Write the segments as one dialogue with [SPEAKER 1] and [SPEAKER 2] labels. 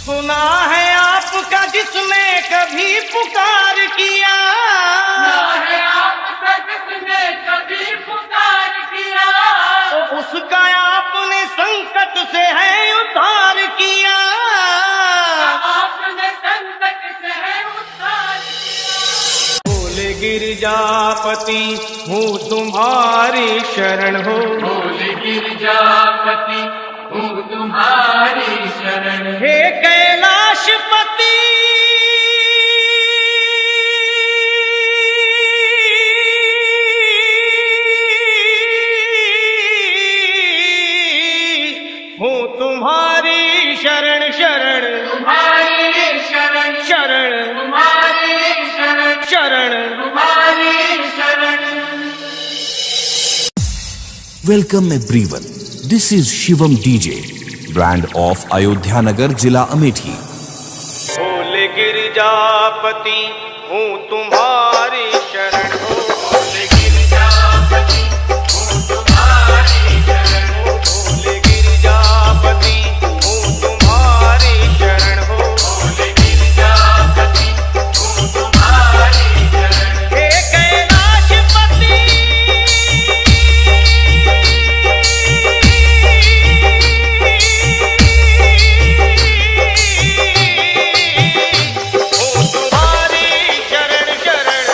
[SPEAKER 1] सुना है आपका जिसने कभी पुकार किया,
[SPEAKER 2] सुना है आपका जिसने कभी पुकार किया,
[SPEAKER 1] तो उसका आपने संकट से है उद्धार किया।
[SPEAKER 2] आपने संकट से है उद्धार किया।
[SPEAKER 1] बोले गिरजापति हूँ तुम्हारी शरण हो,
[SPEAKER 2] बोले गिरजापति हूँ तुम्हारी शरण।
[SPEAKER 1] हे कैलाशपति हूँ तुम्हारी शरण शरण,
[SPEAKER 2] तुम्हारी शरण
[SPEAKER 1] शरण
[SPEAKER 2] तुम्हारी शरण,
[SPEAKER 1] शरण।
[SPEAKER 2] तुम्हारी शरण।
[SPEAKER 3] Welcome everyone. This is Shivam DJ, brand of Ayodhya Nagar, Jila Amethi.
[SPEAKER 1] बोले गिरजापति हूँ तुम्हारी शरण हो,
[SPEAKER 2] बोले गिरजापति हूँ तुम्हारी शरण।
[SPEAKER 1] बोले गिरजापति हूँ तुम्हारी शरण हो,
[SPEAKER 2] बोले गिरजापति हूँ तुम्हारी शरण।
[SPEAKER 1] हे कैलाशपति हूँ तुम्हारी शरण शरण।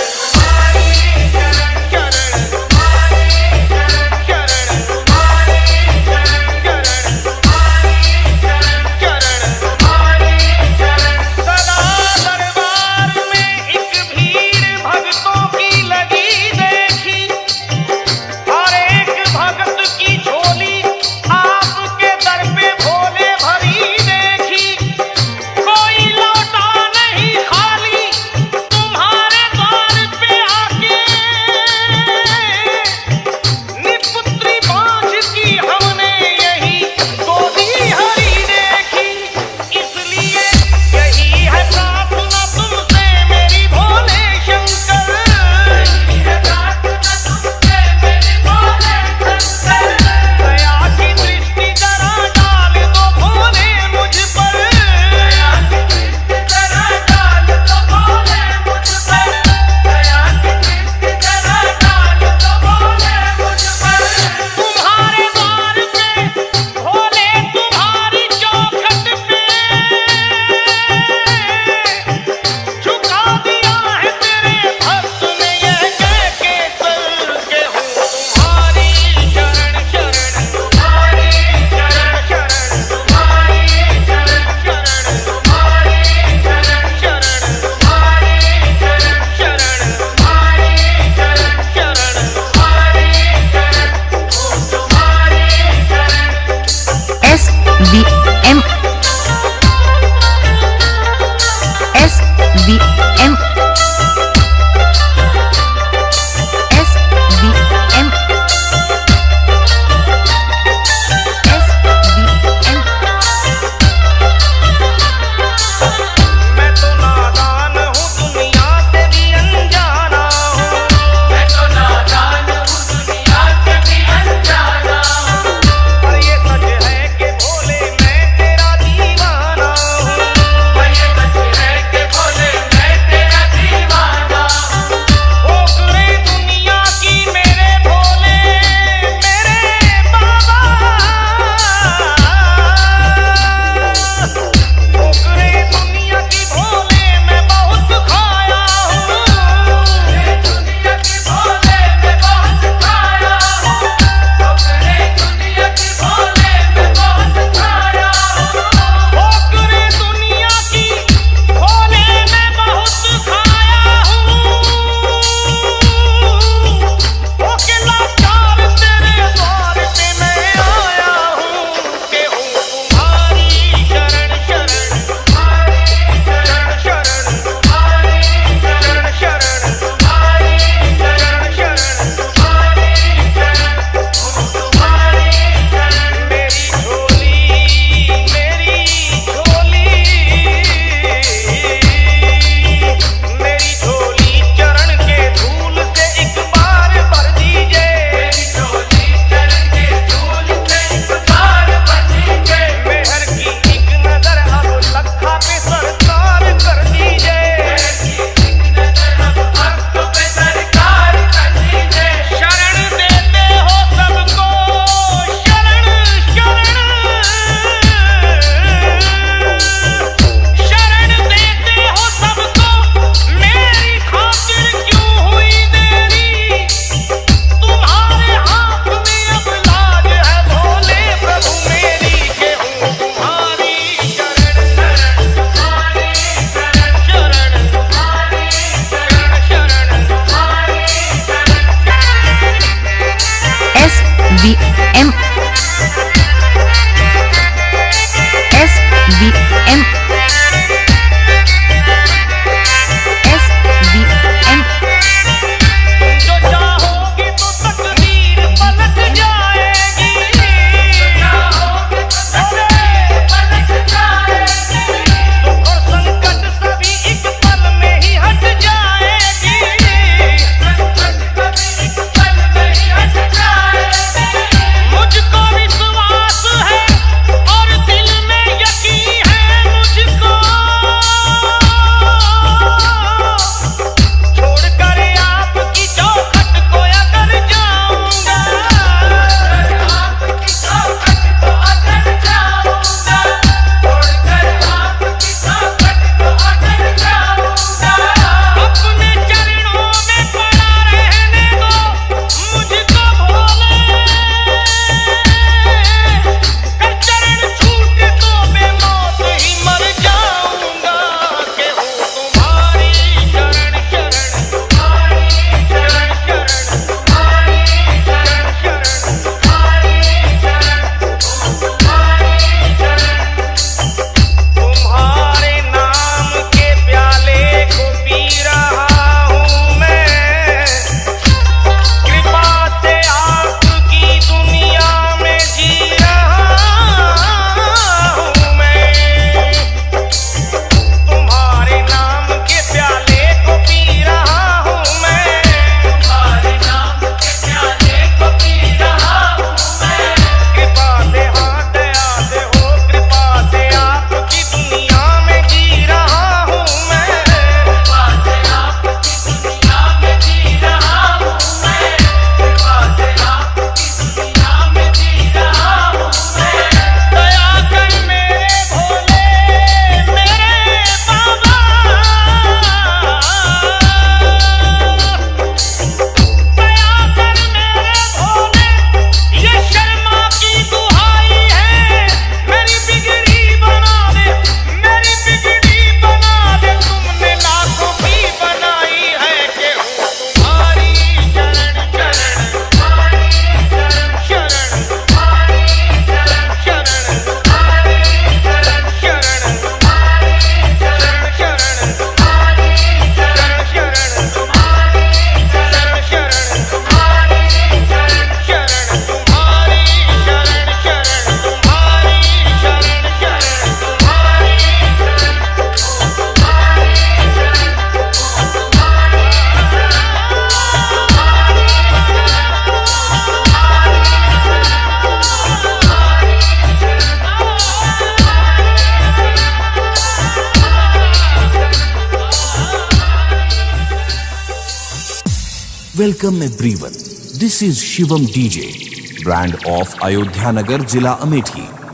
[SPEAKER 3] Welcome everyone. This is Shivam DJ, brand of Ayodhya Nagar, Jila Amethi.